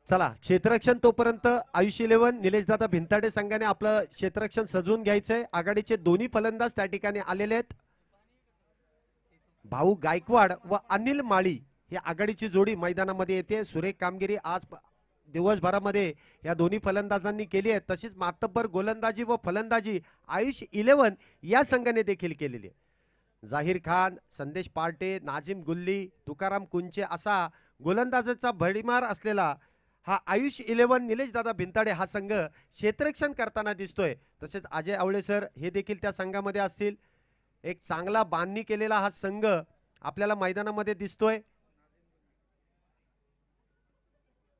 चला क्षेत्ररक्षण तोपर्यंत आयुष 11 निलेशदादा भिंताडे संघाने आपलं क्षेत्ररक्षण सजवून घ्यायचंय. आघाडीचे दोन्ही फलंदाज त्या ठिकाणी आलेले आहेत. भाऊ गायकवाड व अनिल माळी ही आघाडीची जोडी मैदानामध्ये येते. सुरेख कामगिरी आज दिवसभरामध्ये या दोन्ही फलंदाजांनी केली आहे. तशीच मातब्बर गोलंदाजी व फलंदाजी आयुष 11 या संघाने देखील केलेली आहे. जाहीर खान, संदेश पार्टे, नाजिम गुल्ली, तुकाराम कुंचे असा गोलंदाजाचा भडीमार असलेला हा आयुष 11 निलेशदादा भिंताडे हा संघ क्षेत्ररक्षण करताना दिसतोय. तसेच अजय आवळे सर हे देखील त्या संघामध्ये असतील. एक चांगला बांधणी केलेला हा संघ आपल्याला मैदानामध्ये दिसतोय.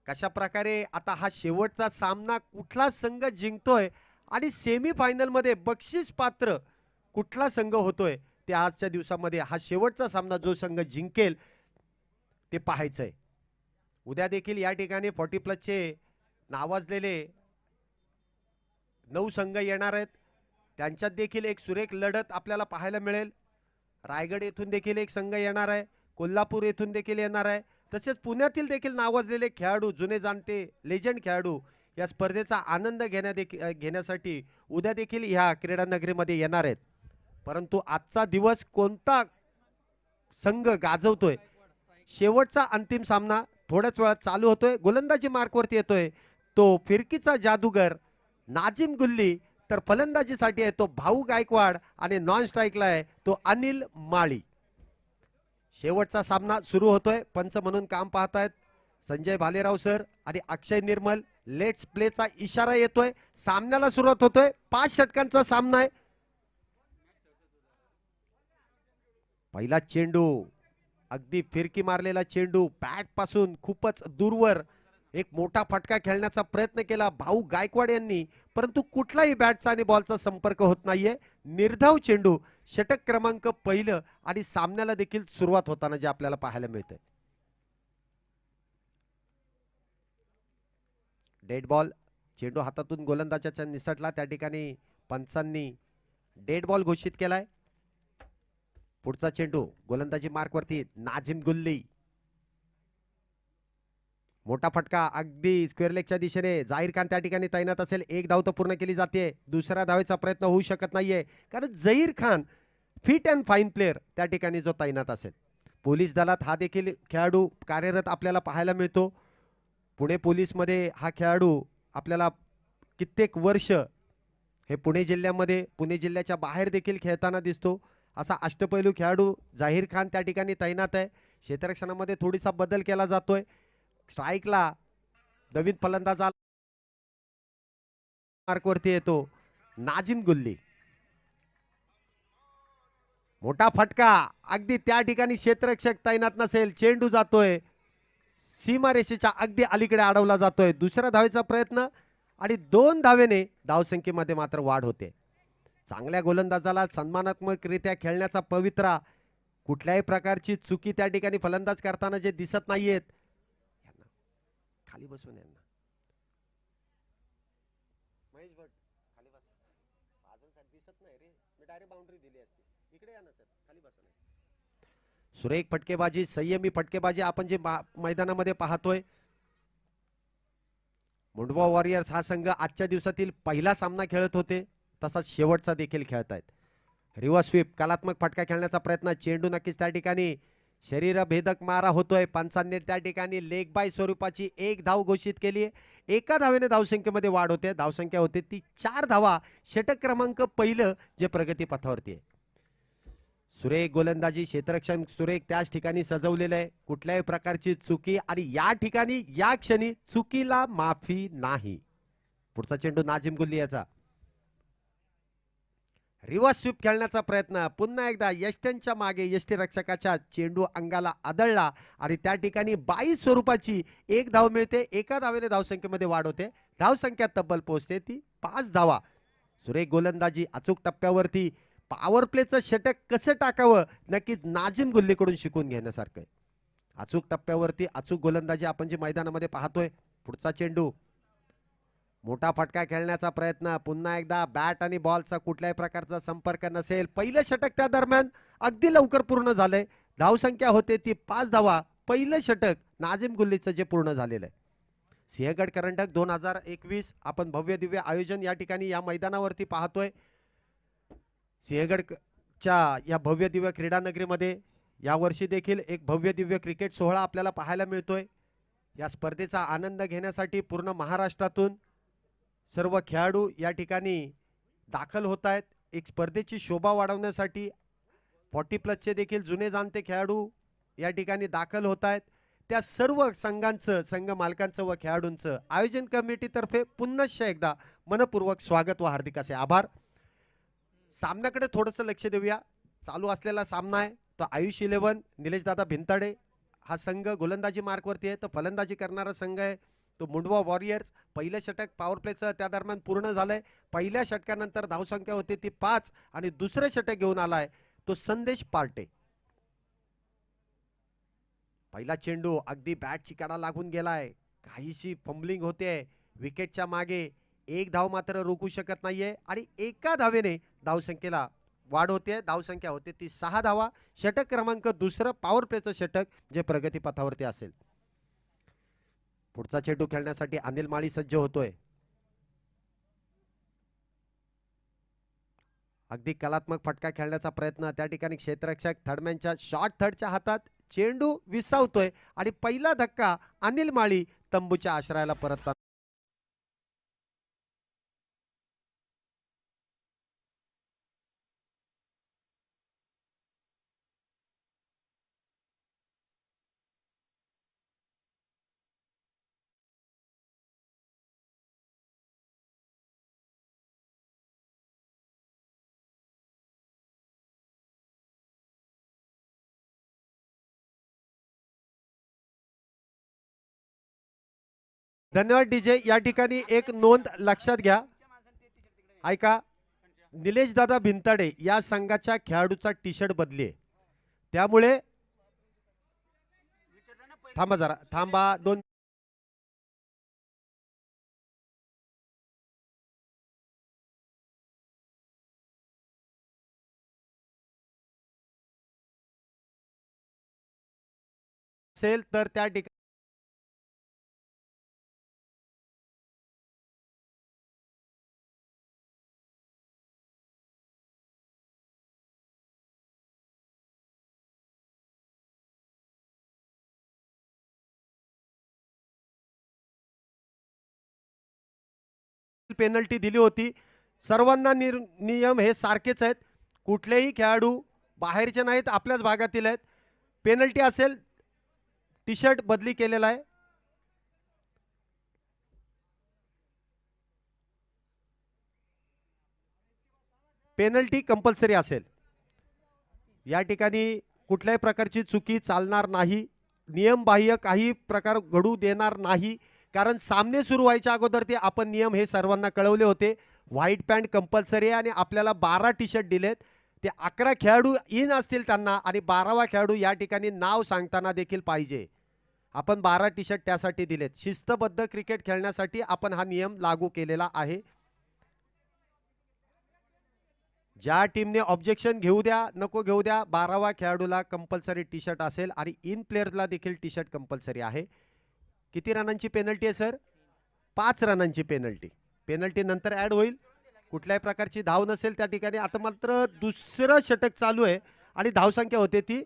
कशा प्रकारे आता हा शेवटचा सामना कुठला संघ जिंकतोय आणि सेमी फायनल मध्ये बक्षीस पात्र कुठला संघ होतोय ते आजच्या दिवसामध्ये हा शेवटचा सामना जो संघ जिंकेल ते पाहायचंय. उद्या देखील या ठिकाणी 40+ चे नावाजलेले 9 संघ येणार आहेत. त्यांच्यात देखील एक सुरेख लढत आपल्याला पाहायला मिळेल. रायगड येथून देखील एक संघ येणार आहे. कोल्हापूर येथून देखील येणार आहे. तसेच पुण्यातील देखील नावाजलेले खेळाडू, जुने जाणते लेजंड खेळाडू या स्पर्धेचा आनंद घेण्यासाठी उद्या देखील ह्या क्रीडा नगरीमध्ये येणार आहेत. परंतु आजचा दिवस कोणता संघ गाजवतोय, शेवटचा अंतिम सामना थोड्याच वेळात चालू होतोय. गोलंदाजी मार्कवरती येतोय तो फिरकीचा जादूगर नाजिम गुल्ली, तर फलंदाजीसाठी आहे तो भाऊ गायकवाड आणि नॉन स्ट्राईकला आहे तो अनिल माळी. शेवटचा सामना सुरू होतोय. पंच म्हणून काम पाहतायत संजय भालेराव सर आणि अक्षय निर्मल. लेट्स प्लेचा इशारा येतोय. सामन्याला सुरुवात होतोय. 5 षटकांचा सामना आहे. पहिला चेंडू अगदी फिरकी मारलेला चेंडू बॅट पासून खूपच दूरवर एक मोठा फटका खेळण्याचा प्रयत्न केला भाऊ गायकवाड यांनी, परंतु कुठलाही बॅटचा आणि बॉलचा संपर्क होत नाहीये. निर्धाव चेंडू, षटक क्रमांक पहिलं आणि सामन्याला देखील सुरुवात होताना जे आपल्याला पाहायला मिळतंय. डेड बॉल, चेंडू हातातून गोलंदाजाच्या निसटला. त्या ठिकाणी पंचांनी डेड बॉल घोषित केलाय. पुढचा चेंडू गोलंदाजी मार्कवरती नाजिम गुल्ली. मोठा फटका अगदी स्क्वेअर लेगच्या दिशेने. जाहीर खान त्या ठिकाणी तैनात असेल. एक धाव तर पूर्ण केली जाते. दुसऱ्या धावेचा प्रयत्न होऊ शकत नाहीये कारण जाहीर Khan fit and fine player त्या ठिकाणी जो तैनात असेल. पोलीस दलात हा देखील खेळाडू कार्यरत आपल्याला पाहायला मिळतो. पुणे पोलीस मध्ये हा खेळाडू आपल्याला कित्येक वर्ष हे पुणे जिल्ह्यामध्ये, पुणे जिल्ह्याच्या बाहेर देखील खेळताना दिसतो. असा अष्टपैलू खेळाडू जाहीर खान त्या ठिकाणी तैनात आहे. क्षेत्ररक्षणामध्ये थोडीसा बदल केला जातोय. स्ट्राईकला नवीन फलंदाज मार्कवरती येतो नाजिम गुल्ली. मोठा फटका अगदी त्या ठिकाणी क्षेत्ररक्षक तैनात नसेल. चेंडू जातोय सीमारेषेच्या अगदी अलीकडे अडवला जातोय. दुसऱ्या धावेचा प्रयत्न आणि 2 धावेने धावसंख्येमध्ये मात्र वाढ होते. चांगल्या गोलंदाजाला सन्मानात्मकरित्या खेळण्याचा पवित्रा, कुठल्याही प्रकारची चुकी त्या ठिकाणी फलंदाज करताना जे दिसत नाहीयेत. खाली बसून यांना महेश भट खाली बसा. अजून दिसत नाही रे, मी डायरेक्ट बाउंड्री दिली असती. इकडे या ना सर, खाली बसा. नाही सुरेख फटकेबाजी, संयमी फटकेबाजी आपण जे मैदानामध्ये पाहतोय. मुंडवा वॉरियर्स हा संघ आजच्या दिवसातील पहिला सामना खेळत होते, तसाच शेवटचा देखील खेळतायत. रिव्हर्स स्वीप, कलात्मक फटका खेळण्याचा प्रयत्न. चेंडू नक्कीच त्या ठिकाणी शरीरभेदक मारा होतोय. पंचांनी त्या ठिकाणी लेग बाय स्वरूपाची 1 धाव घोषित केली. एका धावेने धावसंख्येमध्ये वाढ होते. धावसंख्या होते ती 4 धावा. षटक क्रमांक पहिलं जे प्रगती पथावरती आहे. सुरेख गोलंदाजी, क्षेत्ररक्षण सुरेख त्याच ठिकाणी सजवलेलं आहे. कुठल्याही प्रकारची चुकी आणि या ठिकाणी या क्षणी चुकीला माफी नाही. पुढचा चेंडू नाजिम गुल्ली याचा. रिव्हर्स स्वीप खेळण्याचा प्रयत्न. पुन्हा एकदा यष्ट्यांच्या मागे यष्टीरक्षकाच्या चेंडू अंगाला आदळला आणि त्या ठिकाणी 22 स्वरूपाची 1 धाव मिळते. एका धावेने धावसंख्येमध्ये वाढ होते. धावसंख्या तब्बल पोहोचते ती 5 धावा. सुरेख गोलंदाजी, अचूक टप्प्यावरती पॉवर प्लेचं षटक कसं टाकावं नक्कीच नाजिम गुल्लीकडून शिकून घेण्यासारखं आहे. अचूक टप्प्यावरती अचूक गोलंदाजी आपण जे मैदानामध्ये पाहतोय. पुढचा चेंडू, मोठा फटका खेळण्याचा प्रयत्न. पुन्हा एकदा बॅट आणि बॉलचा कुठल्याही प्रकारचा संपर्क नसेल. पहिलं षटक त्या दरम्यान अगदी लवकर पूर्ण झालंय. धावसंख्या होते ती 5 धावा. पहिलं षटक नाजिम गुल्लीचं जे पूर्ण झालेलं आहे. सिंहगड करंडक 2021 आपण भव्य दिव्य आयोजन या ठिकाणी या मैदानावरती पाहतोय. सिंहगडच्या या भव्य दिव्य क्रीडा नगरीमध्ये यावर्षी देखील एक भव्य दिव्य क्रिकेट सोहळा आपल्याला पाहायला मिळतोय. या स्पर्धेचा आनंद घेण्यासाठी पूर्ण महाराष्ट्रातून सर्व खेळाडू या ठिकाणी दाखल होत आहेत. एक स्पर्धेची शोभा वाढवण्यासाठी 40+ देखील जुने जाणते खेळाडू या ठिकाणी दाखल होत आहेत. त्या सर्व संघांचं, संघ मालकांचं व खेळाडूंचं आयोजन कमिटीतर्फे पुन्हा एकदा मनपूर्वक स्वागत व हार्दिक असे आभार. सामन्याकडे थोडंसं लक्ष देऊया. चालू असलेला सामना आहे तो आयुष 11 निलेशदादा भिंताडे हा संघ गोलंदाजी मार्कवरती आहे. तर फलंदाजी करणारा संघ आहे तो मुंडवा वॉरियर्स. पहिलं षटक पॉवर प्लेचं त्या दरम्यान पूर्ण झालंय. पहिल्या षटकानंतर धावसंख्या होती ती 5 आणि दुसरं षटक घेऊन आलाय तो संदेश पार्टे. पहिला चेंडू अगदी बॅटची कडा लागून गेलाय. काहीशी फंबलिंग होते विकेटच्या मागे. एक धाव मात्र रोखू शकत नाहीये आणि एका धावेने धावसंख्येला वाढ होते. धावसंख्या होते ती 6 धावा. षटक क्रमांक दुसरं पॉवर प्लेचं षटक जे प्रगतीपथावरती असेल. पुढचा चेंडू खेळण्यासाठी अनिल माळी सज्ज होतोय. अगदी कलात्मक फटका खेळण्याचा प्रयत्न त्या ठिकाणी क्षेत्ररक्षक थर्डमॅनच्या शॉर्ट थर्डच्या हातात. चेंडू विसावतोय आणि पहिला धक्का अनिल माळी तंबूच्या आश्रयाला परततात. धन्यवाद डीजे. या ठिकाणी एक नोंद लक्षात घ्या. ऐका, निलेश दादा भिंताडे या संघाच्या खेळाडूचा टी शर्ट बदली आहे. त्यामुळे थांबा जरा थांबा. दोन असेल तर त्या ठिकाणी पेनल्टी दिली होती. सर्वांना नियम हे सारखेच आहेत. कुठलेही खेळाडू बाहेरचे नाहीत, आपल्याच भागातील आहेत. पेनल्टी असेल टी शर्ट बदली केलेला आहे. पेनल्टी कंपल्सरी असेल. या ठिकाणी कुठल्याही प्रकारची चुकी चालणार नाही. नियमबाह्य काही प्रकार घडू देणार नाही. कारण सामने सुरू व्हायच्या अगोदर ते आपण नियम हे सर्वांना कळवले होते. व्हाईट पॅन्ट कंपल्सरी आहे आणि आपल्याला 12 टी शर्ट दिलेत. ते 11 खेळाडू इन असतील त्यांना आणि 12वा खेळाडू या ठिकाणी नाव सांगताना देखील पाहिजे. आपण 12 टी शर्ट त्यासाठी दिलेत. शिस्तबद्ध क्रिकेट खेळण्यासाठी आपण हा नियम लागू केलेला आहे. ज्या टीमने ऑब्जेक्शन घेऊ द्या नको घेऊ द्या, 12वा खेळाडूला कंपल्सरी टी शर्ट असेल आणि इन प्लेयरला देखील टी शर्ट कंपल्सरी आहे. किती रनांची पेनल्टी आहे सर? 5 रनांची पेनल्टी. पेनल्टी नंतर ऍड होईल. कुठल्याही प्रकारची धाव नसेल त्या ठिकाणी. आता मात्र दुसरं षटक चालू आहे आणि धावसंख्या होते ती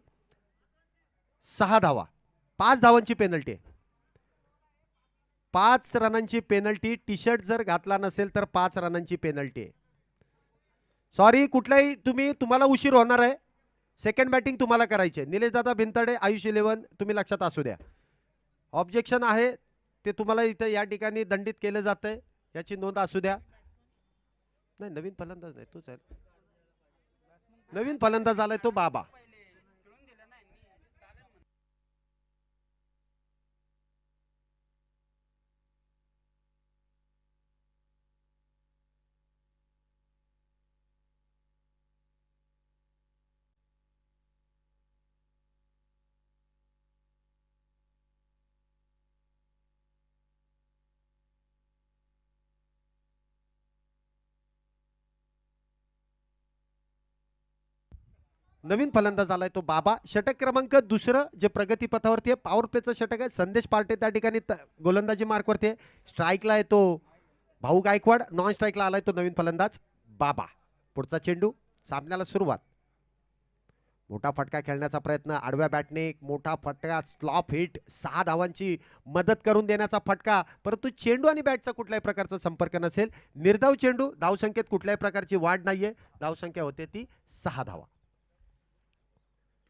6 धावा. 5 धावांची पेनल्टी आहे. 5 रनांची पेनल्टी. टी शर्ट जर घातला नसेल तर 5 रनांची पेनल्टी आहे. सॉरी, कुठल्याही तुम्हाला उशीर होणार आहे. सेकंड बॅटिंग तुम्हाला करायचे. निलेश दादा भिंताडे आयुष 11 तुम्ही लक्षात असू द्या. ऑब्जेक्शन आहे ते तुम्हाला इथे या ठिकाणी दंडित केलं जातंय, याची नोंद असू द्या. नाही, नवीन फलंदाज नाही तोच आहे. नवीन फलंदाज आलाय तो बाबा. नवीन फलंदाज आलाय तो बाबा. षटक क्रमांक दुसरं जे प्रगती पथावरती आहे, पॉवर प्लेचं षटक आहे. संदेश पार्टे त्या ठिकाणी गोलंदाजी मार्कवरती आहे. स्ट्राईकला आहे तो भाऊ गायकवाड, नॉन स्ट्राईकला आलाय तो नवीन फलंदाज बाबा. पुढचा चेंडू, सामन्याला सुरुवात. मोठा फटका खेळण्याचा प्रयत्न, आडव्या बॅटने एक मोठा फटका, स्लॉप हिट, 6 धावांची मदत करून देण्याचा फटका, परंतु चेंडू आणि बॅटचा कुठल्याही प्रकारचा संपर्क नसेल. निर्धाव चेंडू, धावसंख्येत कुठल्याही प्रकारची वाढ नाहीये. धावसंख्या होते ती 6 धावा.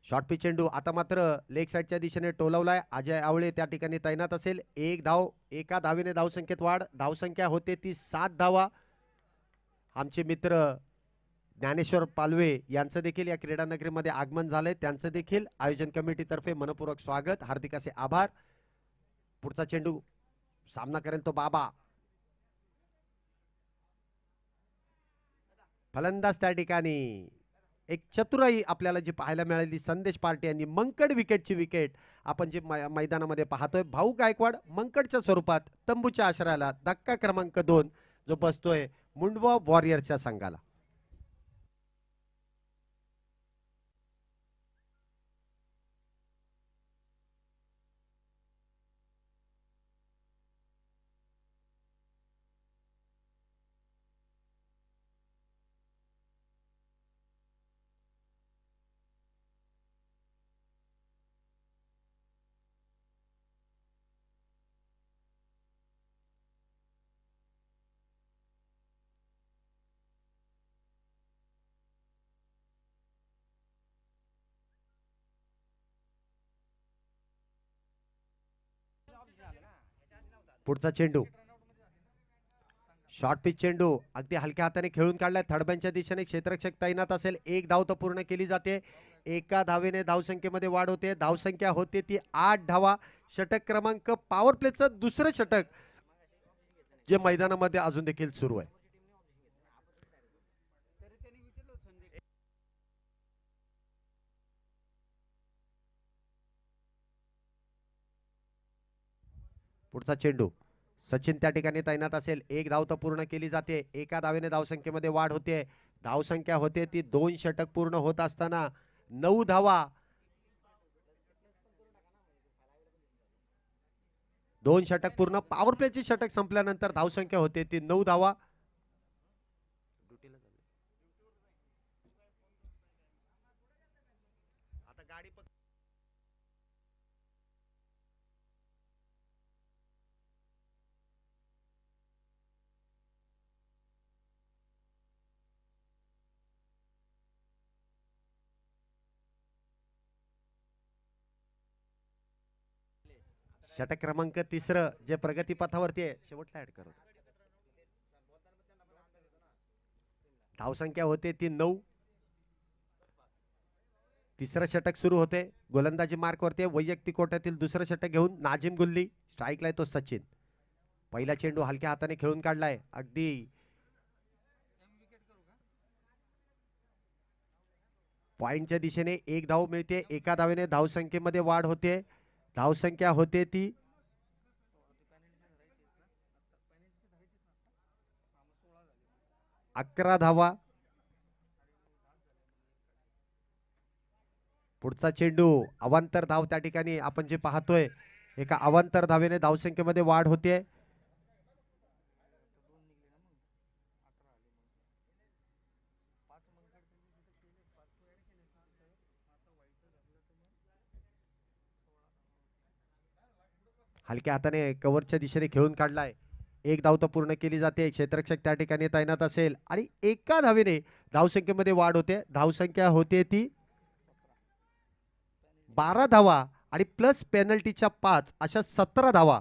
शॉर्ट पिच चेंडू आता मात्र लेग साईडच्या दिशेने टोलवलाय. अजय आवळे त्या ठिकाणी तैनात असेल. एक धाव, एका धावेने धावसंख्येत वाढ. धावसंख्या होते ती 7 धावा. आमचे मित्र ज्ञानेश्वर पालवे यांचं देखील या क्रीडा नगरीमध्ये आगमन झालंय. त्यांचं देखील आयोजन कमिटीतर्फे मनपूर्वक स्वागत, हार्दिक असे आभार. पुढचा चेंडू, सामना करेल तो बाबा. फलंदाज त्या ठिकाणी एक चतुराई आपल्याला जी पाहायला मिळाली संदेश पार्टे यांनी. मंकड विकेटची विकेट आपण जे मैदानामध्ये पाहतोय. भाऊ गायकवाड मंकडच्या स्वरूपात तंबूच्या आश्रयाला धक्का क्रमांक 2 जो बसतोय मुंडवा वॉरियर्सच्या संघाला. पुढचा चेंडू, शॉर्ट पिच चेंडू अगदी हलक्या हाताने खेळून काढलाय. थर्डबॅनच्या दिशेने क्षेत्ररक्षक तैनात असेल. एक धाव तर पूर्ण केली जाते. एका धावेने धावसंख्येमध्ये वाढ होते. धावसंख्या होते ती 8 धावा. षटक क्रमांक, पॉवर प्लेचं दुसरं षटक जे मैदानामध्ये अजून देखील सुरू आहे. पुढचा चेंडू, सचिन त्या ठिकाणी तैनात असेल. एक धाव तर पूर्ण केली जाते. एका धावेने धावसंख्येमध्ये वाढ होते. धावसंख्या होते ती 2 षटक पूर्ण होत असताना 9 धावा. 2 षटक पूर्ण, पॉवर प्लेची षटक संपल्यानंतर धावसंख्या होते ती 9 धावा. षटक क्रमांक तिसरं जे प्रगती पथावरती आहे, शेवटला ऍड करू. धावसंख्या होते ती 9. तिसरं षटक सुरू होते. गोलंदाजी मार्कवरती वैयक्तिक कोट्यातील दुसरं षटक घेऊन नाजिम गुल्ली. स्ट्राईकला तो सचिन. पहिला चेंडू हलक्या हाताने खेळून काढलाय. अगदी पॉइंटच्या दिशेने एक धाव मिळते. एका धावेने धावसंख्येमध्ये वाढ होते. धावसंख्या होते ती 11 धावा. पुढचा चेंडू, अवांतर धाव त्या ठिकाणी आपण जे पाहतोय, एका अवांतर धावेने धावसंख्येमध्ये वाढ होते. हलक्या हाताने कव्हरच्या दिशेने खेळून काढलाय. एक धाव तर पूर्ण केली जाते. क्षेत्ररक्षक त्या ठिकाणी तैनात असेल आणि एका धावेने धावसंख्येमध्ये वाढ होते. धावसंख्या होते ती 12 धावा आणि प्लस पेनल्टीच्या 5 अशा 17 धावा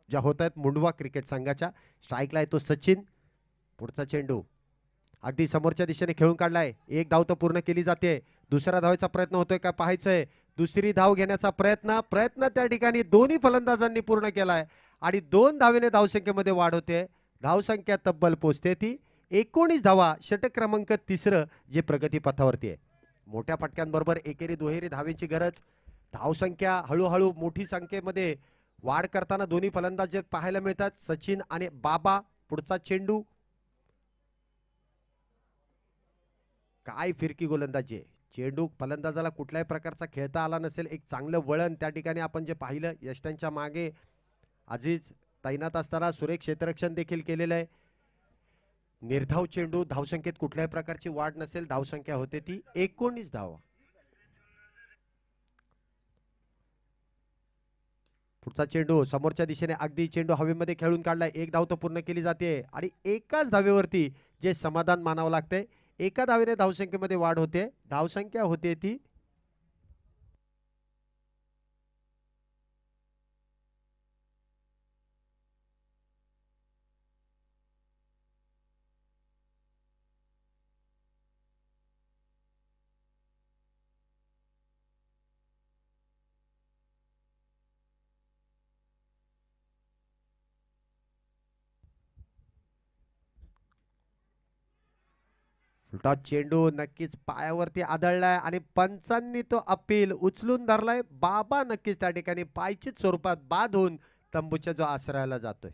ज्या होत आहेत मुंडवा क्रिकेट संघाच्या. स्ट्राईकला आहे तो सचिन. पुढचा चेंडू अगदी समोरच्या दिशेने खेळून काढलाय. एक धाव तर पूर्ण केली जाते. दुसऱ्या धावेचा प्रयत्न होतोय का पाहायचंय. दुसरी धाव घेण्याचा प्रयत्न त्या ठिकाणी दोन्ही फलंदाजांनी पूर्ण केलाय आणि 2 धावेने धावसंख्येमध्ये वाढ होते. धावसंख्या तब्बल पोहोचते ती 19 धावा. षटक क्रमांक तिसरं जे प्रगती पथावरती आहे. मोठ्या फटक्यांबरोबर एकेरी दुहेरी धावेची गरज. धावसंख्या हळूहळू मोठी संख्येमध्ये वाढ करताना दोन्ही फलंदाज पाहायला मिळतात, सचिन आणि बाबा. पुढचा चेंडू काय फिरकी गोलंदाजी आहे. चेंडू फलंदाजाला कुठल्याही प्रकारचा खेळता आला नसेल, एक चांगलं वळण त्या ठिकाणी आपण जे पाहिलं, यष्टांच्या मागे अजीज तैनात असताना सुरेख क्षेत्ररक्षण देखील केलेलं आहे. निर्धाव चेंडू, धावसंख्येत कुठल्याही प्रकारची वाढ नसेल, धावसंख्या होते ती 19 धावा. पुढचा चेंडू समोरच्या दिशेने अगदी चेंडू हवेमध्ये खेळून काढलाय. एक धाव तर पूर्ण केली जाते आणि एकाच धावेवरती जे समाधान मानावं लागतंय. एका धावेने धावसंख्येमध्ये वाढ होते. धावसंख्या होते ती फुलटॉस चेंडू नक्कीच पायावरती आदळलाय आणि पंचांनी तो अपील उचलून धरलाय. बाबा नक्कीच त्या ठिकाणी पायचीत स्वरूपात बाद होऊन तंबूच्या जो आश्रयाला जातोय.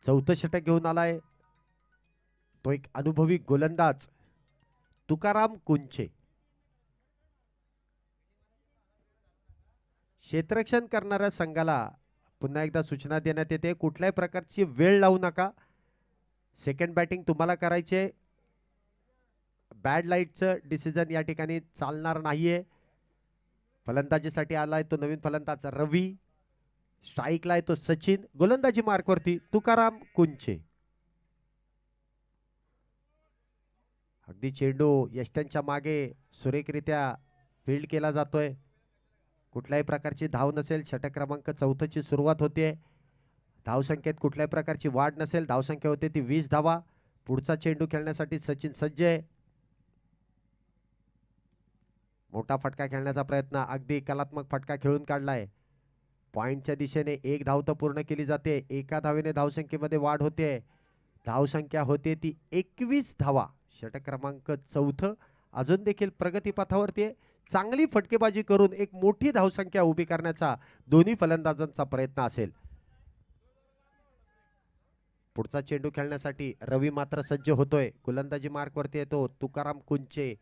चौथं षटक घेऊन आलाय तो एक अनुभवी गोलंदाज तुकाराम कुंचे. क्षेत्ररक्षण करणाऱ्या संघाला पुन्हा एकदा सूचना देण्यात येते, कुठल्याही प्रकारची वेळ लावू नका. सेकंड बॅटिंग तुम्हाला करायचे. बॅड लाईटचं डिसिजन या ठिकाणी चालणार नाहीये. फलंदाजीसाठी आलाय तो नवीन फलंदाज रवी. स्ट्राईकला आहे तो सचिन. गोलंदाजी मार्कवरती तुकाराम कुंचे. अगदी चेंडू यष्ट्यांच्या मागे सुरेखरित्या फील्ड केला जातोय. कुठल्याही प्रकारची धाव नसेल. षटक क्रमांक 4 ची सुरुवात होते. धावसंख्येत कुठल्याही प्रकारची वाढ नसेल. धावसंख्या होते ती 20 धावा. पुढचा चेंडू खेळण्यासाठी सचिन सज्ज आहे. मोठा फटका खेळण्याचा प्रयत्न, अगदी कलात्मक फटका खेळून काढलाय. पॉइंटच्या दिशेने एक धाव तर पूर्ण केली जाते. एका धावेने धावसंख्येमध्ये वाढ होते. धावसंख्या होते ती 21 धावा. षटक क्रमांक 4 अजून देखील प्रगतीपथावरती आहे. चांगली फटकेबाजी करून एक मोठी धावसंख्या उभी करण्याचा दोन्ही फलंदाजांचा प्रयत्न असेल. पुढचा चेंडू खेळण्यासाठी रवी मात्र सज्ज होतोय. गोलंदाजी मार्कवरती येतो तुकाराम कुंचे.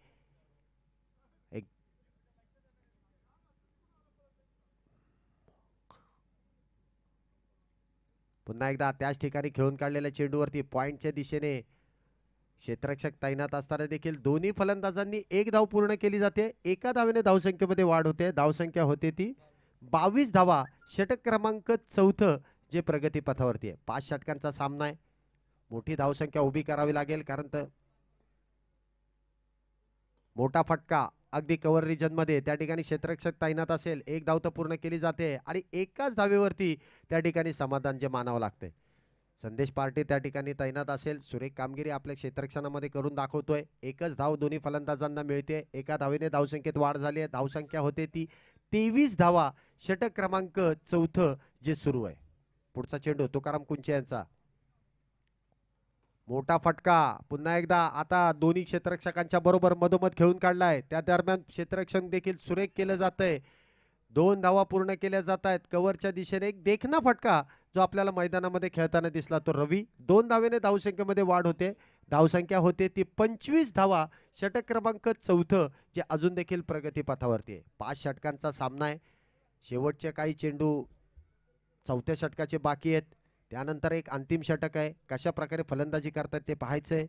पुन्हा एकदा त्याच ठिकाणी खेळून काढलेल्या चेंडूवरती पॉइंटच्या दिशेने क्षेत्ररक्षक तैनात असताना देखील दोन्ही फलंदाजांनी एक धाव पूर्ण केली जाते. एका धावेने धावसंख्येमध्ये वाढ होते. धावसंख्या होते ती 22 धावा. षटक क्रमांक 4 जे प्रगतीपथावरती आहे. 5 षटकांचा सामना आहे. मोठी धावसंख्या उभी करावी लागेल, कारण तर मोठा फटका अगदी कव्हर रिजन मध्ये त्या ठिकाणी क्षेत्ररक्षक तैनात असेल. एक धाव तर पूर्ण केली जाते आणि एकाच धावेवरती त्या ठिकाणी समाधान जे मानावं लागते. संदेश पार्टी त्या ठिकाणी तैनात असेल. सुरेख कामगिरी आपल्या क्षेत्ररक्षणामध्ये करून दाखवतोय. एकच धाव दोन्ही फलंदाजांना मिळते. एका धावेने धावसंख्येत वाढ झाली आहे. धावसंख्या होते ती 23 धावा. षटक क्रमांक 4 जे सुरू आहे. पुढचा चेंडू तुकाराम कुंचे यांचा. मोठा फटका पुन्हा एकदा आता दोन्ही क्षेत्ररक्षकांच्या बरोबर मधोमध खेळून काढलाय. त्या दरम्यान क्षेत्ररक्षण देखील सुरेख केलं जातंय. 2 धावा पूर्ण केल्या जात आहेत. कव्हरच्या दिशेने एक देखना फटका जो आपल्याला मैदानामध्ये खेळताना दिसला तो रवी. 2 धावेने धावसंख्येमध्ये वाढ होते. धावसंख्या होते ती 25 धावा. षटक क्रमांक 4 जे अजून देखील प्रगतीपथावरती आहे. 5 षटकांचा सामना आहे. शेवटचे काही चेंडू 4थ्या षटकाचे बाकी आहेत. त्यानंतर एक अंतिम षटक आहे. कशा प्रकारे फलंदाजी करतात ते पाहायचंय.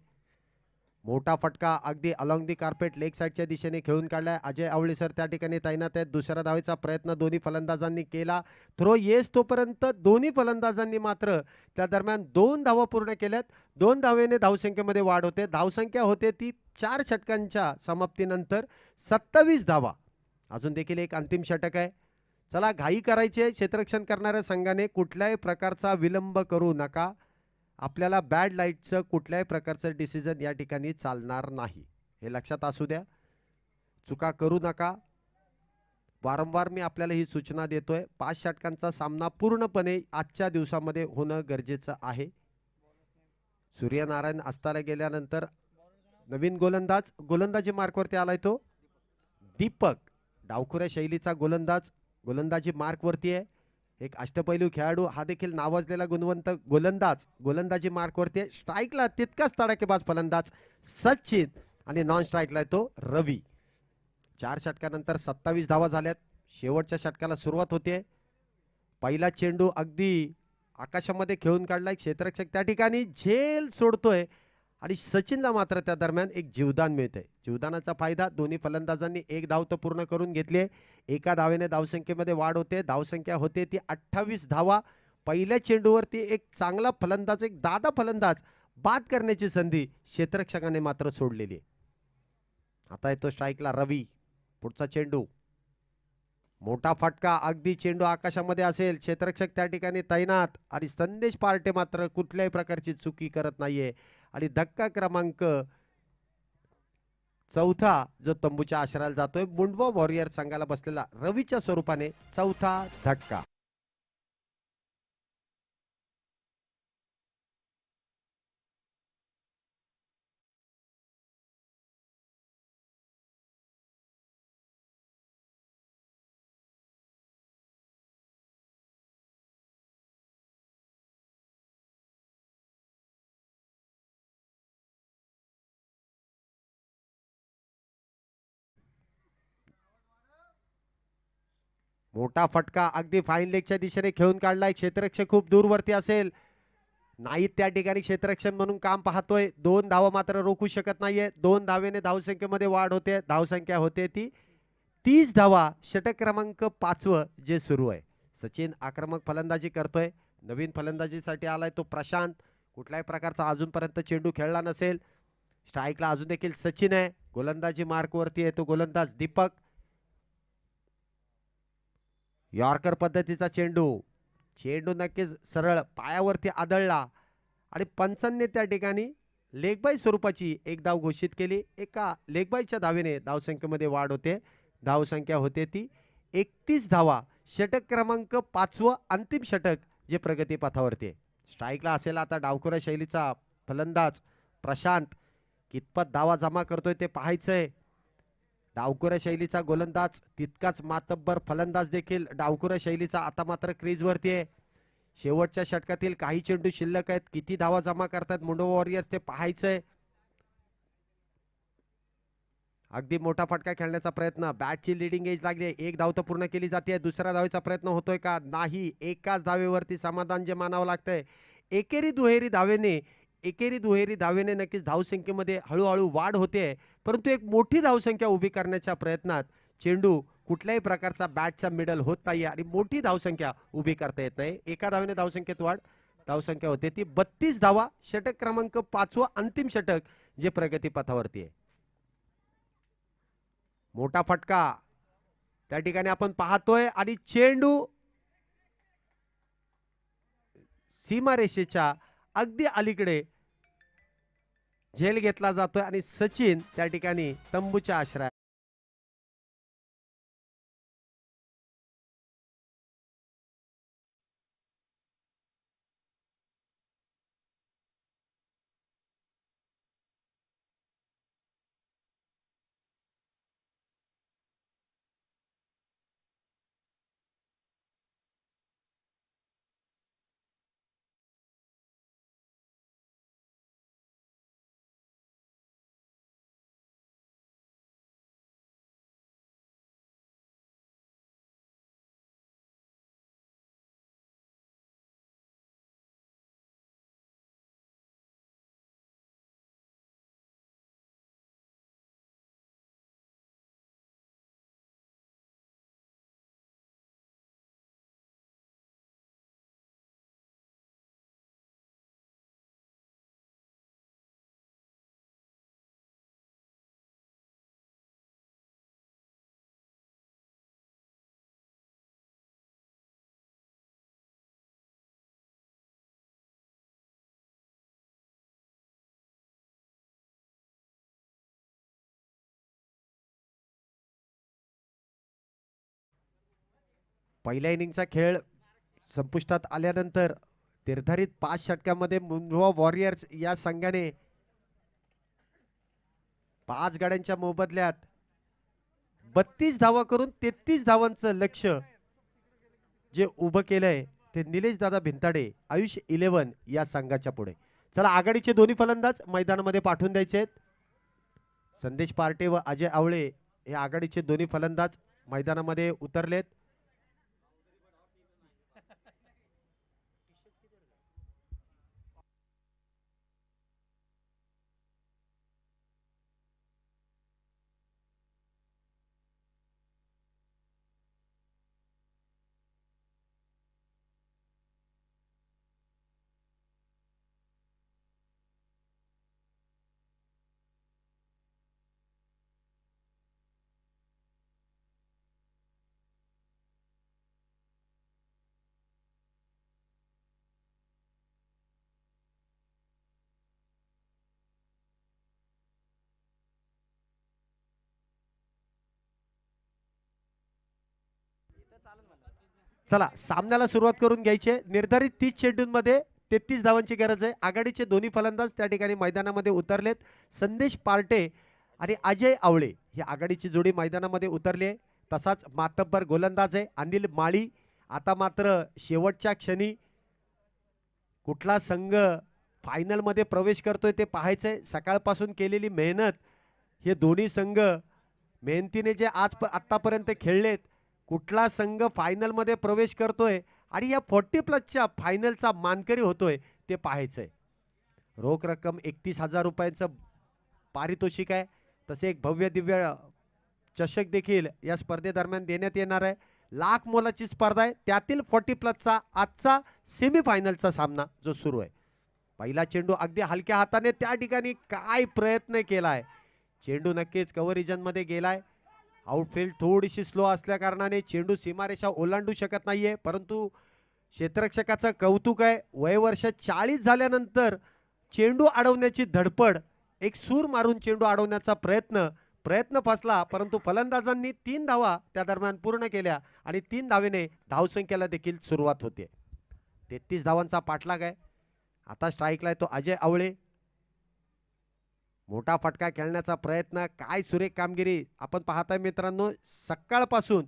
मोठा फटका अगदी अलॉंग दी कार्पेट लेग साईडच्या दिशेने खेळून काढलाय. अजय आवळे सर त्या ठिकाणी तैनात आहेत. दुसऱ्या धावेचा प्रयत्न दोन्ही फलंदाजांनी केला. थ्रो येस तोपर्यंत दोन्ही फलंदाजांनी मात्र त्या दरम्यान 2 धावा पूर्ण केल्यात. 2 धावेने धावसंख्येमध्ये वाढ होते. धावसंख्या होते ती 4 षटकांच्या समाप्तीनंतर 27 धावा. अजून देखील एक अंतिम षटक आहे. चला घाई करायची आहे. क्षेत्ररक्षण करणाऱ्या संघाने कुठल्याही प्रकारचा विलंब करू नका. आपल्याला बॅड लाईटचं कुठल्याही प्रकारचं डिसिजन या ठिकाणी चालणार नाही, हे लक्षात असू द्या. चुका करू नका. वारंवार मी आपल्याला ही सूचना देतोय. 5 षटकांचा सामना पूर्णपणे आजच्या दिवसामध्ये होणं गरजेचं आहे. सूर्यनारायण अस्ताला गेल्यानंतर नवीन गोलंदाज गोलंदाजी मार्कवरती आलाय तो दीपक. डावखुऱ्या शैलीचा गोलंदाज गोलंदाजी मार्कवरती आहे. एक अष्टपैलू खेळाडू, हा देखील नावाजलेला गुणवंत गोलंदाज गोलंदाजी मार्कवरती आहे. स्ट्राईकला तितकाच तडाखेबाज फलंदाज सचिन आणि नॉन स्ट्राईकला तो रवी. 4 षटकानंतर 27 धावा झाल्यात. शेवटच्या षटकाला सुरुवात होते. पहिला चेंडू अगदी आकाशामध्ये खेळून काढलाय. क्षेत्ररक्षक त्या ठिकाणी झेल सोडतोय आणि सचिनला मात्र त्या दरम्यान एक जीवदान मिळतंय. जीवदानाचा फायदा दोन्ही फलंदाजांनी एक धाव तर पूर्ण करून घेतली. एका धावेने धावसंख्येमध्ये वाढ होते. धावसंख्या होते ती 28 धावा. पहिल्या चेंडूवरती एक चांगला फलंदाज, एक दादा फलंदाज बाद करण्याची संधी क्षेत्ररक्षकाने मात्र सोडलेली आहे. आता येतो स्ट्राईकला रवी. पुढचा चेंडू, मोठा फटका, अगदी चेंडू आकाशामध्ये असेल. क्षेत्ररक्षक त्या ठिकाणी तैनात आणि संदेश पार्टे मात्र कुठल्याही प्रकारची चुकी करत नाहीये आणि धक्का क्रमांक 4था जो तंबूच्या आश्रयाला जातोय. मुंडवा वॉरियर संघाला बसलेला रवीच्या स्वरूपाने 4था धक्का. मोठा फटका अगदी फाईन लेगच्या दिशेने खेळून काढलाय. क्षेत्ररक्षक खूप दूरवरती असेल, नाही त्या ठिकाणी क्षेत्ररक्षण म्हणून काम पाहतोय. 2 धावा मात्र रोखू शकत नाहीये. 2 धावेने धावसंख्येमध्ये वाढ होते. धावसंख्या होते ती 30 धावा. षटक क्रमांक 5वं जे सुरू आहे. सचिन आक्रमक फलंदाजी करतोय. नवीन फलंदाजीसाठी आलाय तो प्रशांत. कुठल्याही प्रकारचा अजूनपर्यंत चेंडू खेळला नसेल. स्ट्राईकला अजून देखील सचिन आहे. गोलंदाजी मार्कवरती आहे तो गोलंदाज दीपक. यॉर्कर पद्धतीचा चेंडू, चेंडू नक्कीच सरळ पायावरती आदळला आणि पंचांनी त्या ठिकाणी लेगबाई स्वरूपाची एक धाव घोषित केली. एका लेगबाईच्या धावेने धावसंख्येमध्ये वाढ होते. धावसंख्या होते ती 31 धावा. षटक क्रमांक 5वं अंतिम षटक जे प्रगतीपथावरती आहे. स्ट्राईकला असेल आता डावखुऱ्या शैलीचा फलंदाज प्रशांत. कितपत धावा जमा करतोय ते पाहायचंय. डावखुऱ्या शैलीचा गोलंदाज तितकाच मातब्बर फलंदाज देखील डावखुऱ्या शैलीचा आता मात्र क्रीजवरती आहे. शेवटच्या षटकातील काही चेंडू शिल्लक आहेत. किती धावा जमा करतात मुंडवा वॉरियर्स ते पाहायचंय. अगदी मोठा फटका खेळण्याचा प्रयत्न. बॅटची लिडिंग एज लागली. एक धाव तर पूर्ण केली जाते. दुसऱ्या धावेचा प्रयत्न होतोय का? नाही. एकाच धावेवरती समाधान जे मानावं लागतंय. एकेरी दुहेरी धावेने नक्कीच धावसंख्येमध्ये हळूहळू वाढ होते. परंतु एक मोठी धावसंख्या उभी करण्याच्या प्रयत्नात चेंडू कुठल्याही प्रकारचा बॅटचा मिडल होत नाही आणि मोठी धावसंख्या उभी करता येत नाही. एका धावेने धावसंख्येत वाढ. धावसंख्या होते ती 32 धावा. षटक क्रमांक 5वं अंतिम षटक जे प्रगतीपथावरती आहे. मोठा फटका त्या ठिकाणी आपण पाहतोय आणि चेंडू सीमारेषेच्या अगदी अलीकडे झेल घेतला जातोय आणि सचिन त्या ठिकाणी तंबूच्या आश्रयात पहिल्या इनिंगचा खेळ संपुष्टात आल्यानंतर निर्धारित 5 षटकांमध्ये मुंबई वॉरियर्स या संघाने 5 गाड्यांच्या मोबदल्यात 32 धावा करून 33 धावांचं लक्ष जे उभं केलंय ते निलेश दादा भिंताडे आयुष 11 या संघाच्या पुढे. चला आघाडीचे दोन्ही फलंदाज मैदानामध्ये पाठवून द्यायचे आहेत. संदेश पार्टे व अजय आवळे हे आघाडीचे दोन्ही फलंदाज मैदानामध्ये उतरलेत. चला सामन्याला सुरुवात करून घ्यायची. निर्धारित 30 चेंडूंमध्ये 33 धावांची गरज आहे. आघाडीचे दोन्ही फलंदाज त्या ठिकाणी मैदानामध्ये उतरलेत. संदेश पार्टे आणि अजय आवळे ही आघाडीची जोडी मैदानामध्ये उतरली आहे. तसाच मातब्बर गोलंदाज आहे अनिल माळी. आता मात्र शेवटच्या क्षणी कुठला संघ फायनल मध्ये प्रवेश करतोय ते पाहायचंय. सकाळपासून केलेली मेहनत, हे दोन्ही संघ मेहनतीने जे आतापर्यंत खेळलेत, कुठला संघ फायनल मध्ये प्रवेश करतोय आणि या 40+ फायनलचा मानकरी होतोय ते पाहायचंय. रोख रक्कम 31,000 रुपयांचं पारितोषिक आहे. तसे एक भव्य दिव्य चषक देखील या स्पर्धेदरम्यान देण्यात येणार आहे. लाख मोलाची स्पर्धा आहे. त्यातील 40+ आजचा सेमीफायनलचा सामना जो सुरू आहे. पहिला चेंडू अगदी हलक्या हाताने त्या ठिकाणी काय प्रयत्न केलाय. चेंडू नक्कीच कव्हर रिजन मध्ये गेलाय. आउटफील्ड थोडीशी स्लो असल्या कारणाने चेंडू सीमारेषा ओलांडू शकत नाहीये. परंतु क्षेत्ररक्षकाचं कौतुक आहे. वयवर्ष 40 झाल्यानंतर चेंडू अडवण्याची धडपड, एक सूर मारून चेंडू अडवण्याचा प्रयत्न फसला. परंतु फलंदाजांनी 3 धावा त्या दरम्यान पूर्ण केल्या आणि 3 धावेने धावसंख्येला देखील सुरुवात होते. 33 धावांचा पाठलाग आहे. आता स्ट्राईकला आहे तो अजय आवळे. मोठा फटका खेळण्याचा प्रयत्न, काय सुरेख कामगिरी आपण पाहताय मित्रांनो. सकाळपासून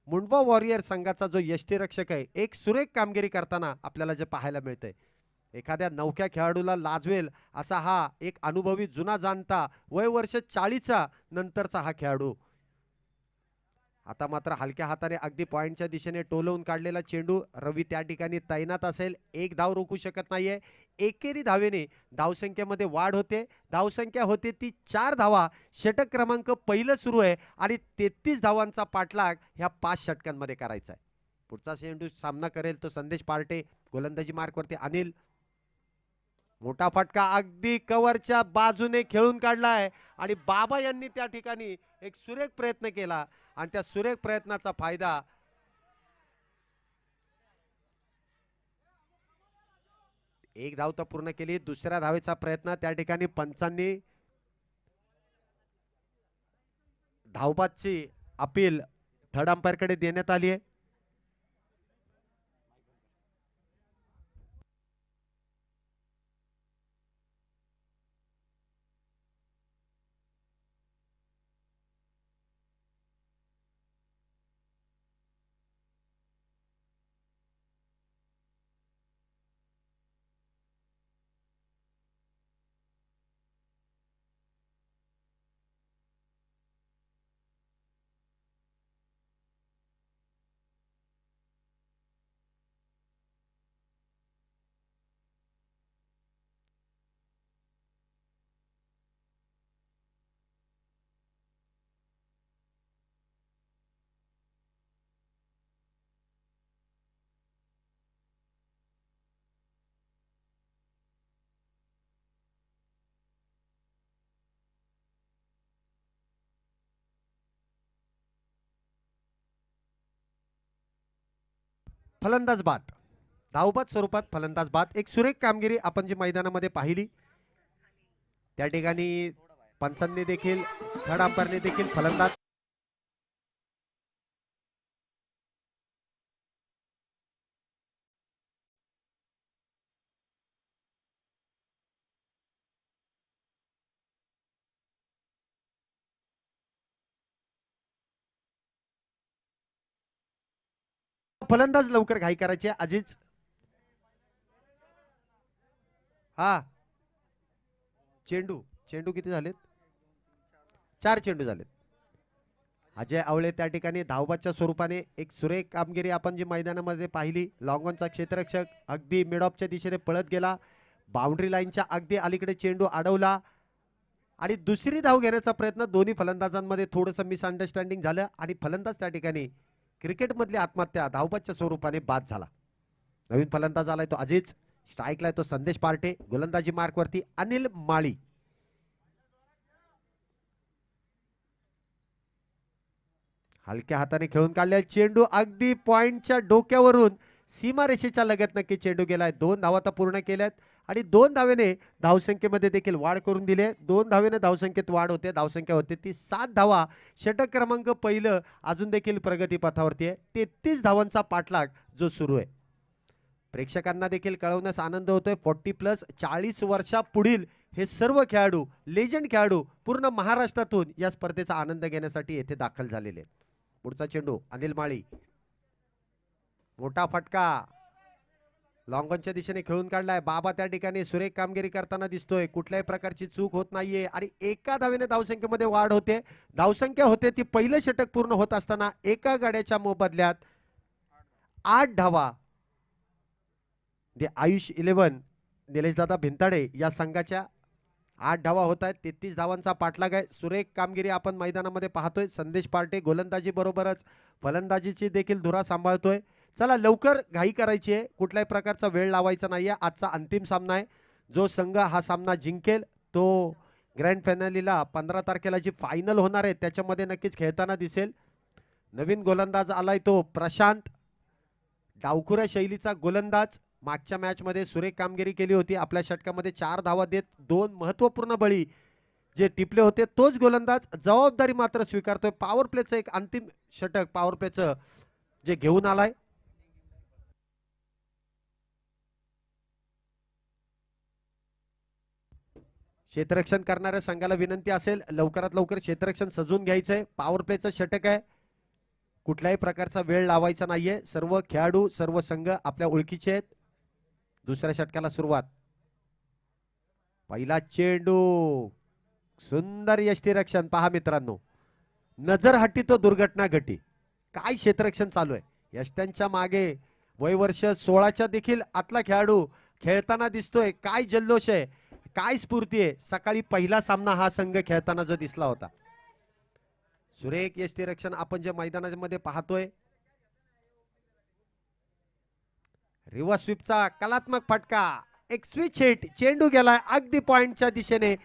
मुंबई वॉरियर संघाचा जो यष्टीरक्षक आहे, एक सुरेख कामगिरी करताना आपल्याला जे पाहायला मिळतंय. एखाद्या नवख्या खेळाडूला लाजवेल असा हा एक अनुभवी जुना जाणता वयवर्ष 40 नंतरचा हा खेळाडू. आता मात्र हलक्या हाताने अगदी पॉइंटच्या दिशेने टोलवून काढलेला चेंडू. रवी त्या ठिकाणी तैनात असेल. एक धाव रोखू शकत नाहीये. एकेरी धावेने धावसंख्येमध्ये वाढ होते. धावसंख्या होते ती 4 धावा. षटक क्रमांक पहिलं सुरू आहे आणि 33 धावांचा पाठलाग ह्या 5 षटकांमध्ये करायचा आहे. पुढचा चेंडू सामना करेल तो संदेश पार्टे. गोलंदाजी मार्कवरती अनिल. मोठा फटका अगदी कव्हरच्या बाजूने खेळून काढलाय आणि बाबा यांनी त्या ठिकाणी एक सुरेख प्रयत्न केला आणि त्या सुरेख प्रयत्नाचा फायदा एक धाव तर पूर्ण केली. दुसऱ्या धावेचा प्रयत्न त्या ठिकाणी पंचांनी धावबादची अपील थर्ड अंपायर कडे देण्यात आली आहे. फलंदाज बाद, धावबाद स्वरूपात फलंदाज बाद. एक सुरेख कामगिरी आपण जी मैदानामध्ये पाहिली. त्या ठिकाणी पंचांनी देखील थर्ड अंपायरने देखील फलंदाज फलंदाज लवकर घाई करायची आहे. अजिज हा चेंडू चेंडू किती झालेत? 4 चेंडू झालेत. अजय आवळे त्या ठिकाणी धावबाच्या स्वरूपाने एक सुरेख कामगिरी आपण जी मैदानामध्ये पाहिली. लॉंगॉनचा क्षेत्ररक्षक अगदी मिड ऑफच्या दिशेने पळत गेला, बाउंड्री लाईनच्या अगदी अलीकडे चेंडू अडवला आणि दुसरी धाव घेण्याचा प्रयत्न. दोन्ही फलंदाजांमध्ये थोडंसं मिसअंडरस्टँडिंग झालं आणि फलंदाज त्या ठिकाणी क्रिकेटमधली आत्महत्या धावबाच्या स्वरूपाने बाद झाला. नवीन फलंदाज आलाय तो अजिज, स्ट्राईकला तो संदेश पार्टे, गोलंदाजी मार्कवरती अनिल माळी. हलक्या हाताने खेळून काढले चेंडू अगदी पॉइंटच्या डोक्यावरून सीमारेषेच्या लगत नक्की चेंडू गेलाय. 2 धावा आता पूर्ण केल्यात आणि 2 धावेने धावसंख्येमध्ये देखील वाढ करून दिली. 2 धावेने धावसंख्येत वाढ होते. धावसंख्या होते ती 7 धावा. षटक क्रमांक पहिलं अजून देखील प्रगती पथावरती आहे. 33 धावांचा पाठलाग जो सुरू आहे. प्रेक्षकांना देखील कळवण्यास आनंद होतोय 40+ 40 वर्षापुढील हे सर्व खेळाडू, लेजंड खेळाडू पूर्ण महाराष्ट्रातून या स्पर्धेचा आनंद घेण्यासाठी येथे दाखल झालेले आहेत. पुढचा चेंडू अनिल माळी, मोठा फटका लॉंगॉनच्या दिशेने खेळून काढलाय. बाबा त्या ठिकाणी सुरेख कामगिरी करताना दिसतोय. कुठल्याही प्रकारची चूक होत नाहीये आणि एका धावेने धावसंख्येमध्ये वाढ होते. धावसंख्या होते ती पहिलं षटक पूर्ण होत असताना एका गाड्याच्या मोबदल्यात 8 धावा आयुष 11 निलेशदादा भिंताडे या संघाच्या 8 धावा होत आहेत. 33 धावांचा पाठलाग आहे. सुरेख कामगिरी आपण मैदानामध्ये पाहतोय. संदेश पार्टे गोलंदाजी बरोबरच फलंदाजीची देखील धुरा सांभाळतोय. चला लवकर घाई करायची आहे, कुठल्याही प्रकारचा वेळ लावायचा नाहीये. आजचा अंतिम सामना आहे. जो संघ हा सामना जिंकेल तो ग्रँड फायनलीला 15 तारखेला जी फायनल होणार आहे त्याच्यामध्ये नक्कीच खेळताना दिसेल. नवीन गोलंदाज आलाय तो प्रशांत, डावखुऱ्या शैलीचा गोलंदाज. मागच्या मॅचमध्ये सुरेख कामगिरी केली होती. आपल्या षटकामध्ये 4 धावा देत 2 महत्त्वपूर्ण बळी जे टिपले होते. तोच गोलंदाज जबाबदारी मात्र स्वीकारतोय. पॉवर प्लेचं एक अंतिम षटक पॉवर प्लेचं जे घेऊन आलाय. क्षेत्ररक्षण करणाऱ्या संघाला विनंती असेल लवकरात लवकर क्षेत्ररक्षण सजवून घ्यायचंय. पॉवर प्लेचं षटक आहे. कुठल्याही प्रकारचा वेळ लावायचा नाहीये. सर्व खेळाडू सर्व संघ आपल्या ओळखीचे आहेत. दुसऱ्या षटकाला सुरुवात. पहिला चेंडू, सुंदर यष्टीरक्षण. पहा मित्रांनो, नजर हटी तो दुर्घटना घटी. काय क्षेत्ररक्षण चालू आहे. यष्ट्यांच्या मागे वयवर्ष 16च्या देखील आतला खेळाडू खेळताना दिसतोय. काय जल्लोष आहे, काय स्फूर्ती आहे. सकाळी पहिला सामना हा संघ खेळताना जो दिसला होता. सुरेख यष्टीरक्षण आपण जे मैदानामध्ये पाहतोय. रिव्हर्स स्वीपचा कलात्मक फटका, एक स्विच हिट. चेंडू गेलाय अगदी पॉइंटच्या दिशेने.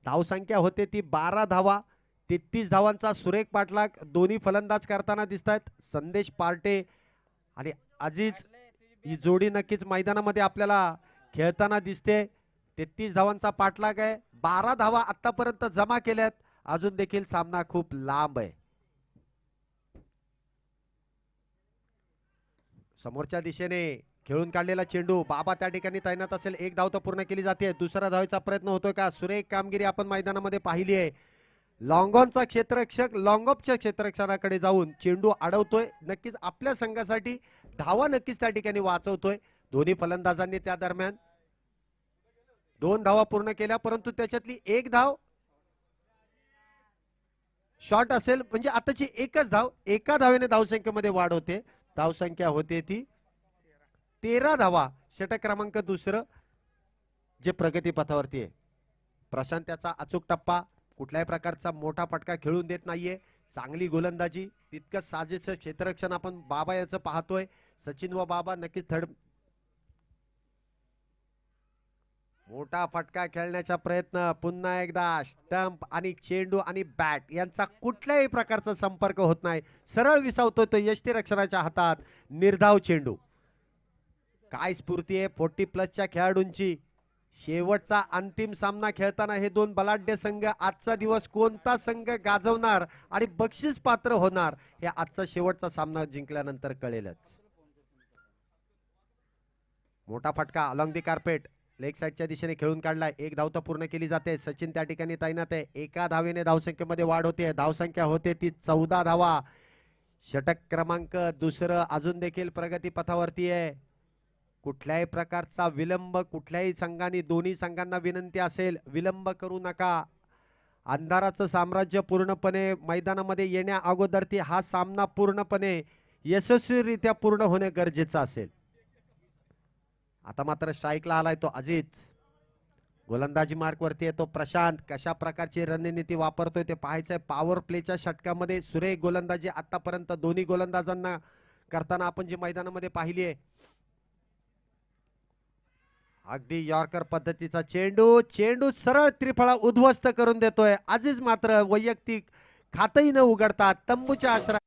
धावसंख्या होते ती 12 धावा. 33 धावांचा सुरेख पाठलाग दोन्ही फलंदाज करताना दिसत आहेत. संदेश पार्टे आणि अजिज ही जोडी नक्कीच मैदानामध्ये आपल्याला खेळताना दिसते. 33 धावांचा पाठलाग आहे. 12 धावा आतापर्यंत जमा केल्यात. अजून देखील सामना खूप लांब आहे. समोरच्या दिशेने खेळून काढलेला चेंडू. बाबा त्या ठिकाणी तैनात असेल. 1 धाव तर पूर्ण केली जाते. दुसरा धावेचा प्रयत्न होतोय का. सुरेख कामगिरी आपण मैदानामध्ये पाहिली आहे. लॉंगॉनचा क्षेत्ररक्षक लॉंगॉपच्या क्षेत्ररक्षणाकडे जाऊन चेंडू अडवतोय. नक्कीच आपल्या संघासाठी धावा नक्कीच त्या ठिकाणी वाचवतोय. दोन्ही फलंदाजांनी त्या दरम्यान 2 धावा पूर्ण केल्या, परंतु त्याच्यातली 1 धाव शॉर्ट असेल. म्हणजे आताची एकच धाव. एका धावेने धावसंख्येमध्ये वाढ होते. धावसंख्या होते ती 13 धावा. षटक क्रमांक दुसरं जे प्रगती पथावरती आहे. प्रशांत त्याचा अचूक टप्पा, कुठल्याही प्रकारचा मोठा फटका खेळून देत नाहीये. चांगली गोलंदाजी, तितकंच साजेसं क्षेत्ररक्षण आपण बाबा याचं पाहतोय. सचिन व बाबा नक्कीच थर्ड. मोठा फटका खेळण्याचा प्रयत्न. पुन्हा एकदा स्टंप आणि चेंडू आणि बॅट यांचा कुठल्याही प्रकारचा संपर्क होत नाही. सरळ विसावतोय तो यष्टीरक्षणाच्या हातात. निर्धाव चेंडू. काय स्फूर्ती आहे 40+ खेळाडूंची. शेवटचा अंतिम सामना खेळताना हे दोन बलाढ्य संघ आजचा दिवस कोणता संघ गाजवणार आणि बक्षीस पात्र होणार हे आजचा शेवटचा सामना जिंकल्यानंतर कळेलच. मोठा फटका अलॉंग दी कार्पेट लेग साइडच्या दिशेने खेळून काढलाय. एक धाव तर पूर्ण केली जाते. सचिन त्या ठिकाणी तैनात आहे. एका धावेने धावसंख्येमध्ये वाढ होते. धावसंख्या होते ती 14 धावा. षटक क्रमांक दुसरं अजून देखील प्रगती पथावरती आहे. कुठल्याही प्रकारचा विलंब कुठल्याही संघाने दोन्ही संघांना विनंती असेल विलंब करू नका. अंधाराचं साम्राज्य पूर्णपणे मैदानामध्ये येण्या अगोदर ती हा सामना पूर्णपणे यशस्वीरित्या पूर्ण होणे गरजेचं असेल. आता मात्र स्ट्राईकला आलाय तो अजीज. गोलंदाजी मार्क वरती येतो प्रशांत. कशा प्रकारची रणनीती वापरतोय ते पाहायचंय. पॉवर प्लेच्या षटकामध्ये सुरेख गोलंदाजी आतापर्यंत दोन्ही गोलंदाजांना करताना आपण जी मैदानामध्ये पाहिली आहे. अगदी यॉर्कर पद्धतीचा चेंडू. चेंडू सरळ त्रिफळा उद्ध्वस्त करून देतोय. अजीज मात्र वैयक्तिक खातही न उघडता तंबूच्या आश्रय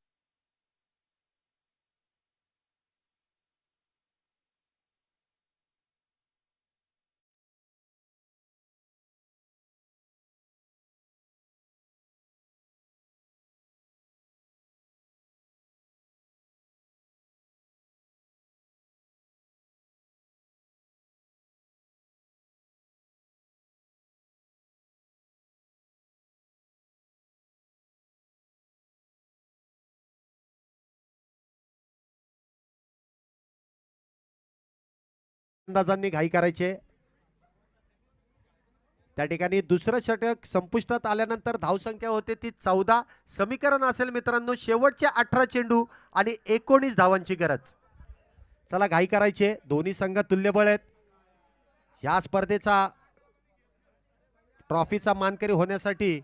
गोलंदाजांनी घाई करायचे. त्या ठिकाणी दुसरं षटक संपुष्टात आल्यानंतर धावसंख्या होते ती 14. समीकरण असेल मित्रांनो शेवटचे 18 चेंडू आणि 19 धावांची गरज. चला घाई करायचे. दोन्ही संघ तुल्यबळ आहेत. या स्पर्धेचा ट्रॉफीचा मानकरी होण्यासाठी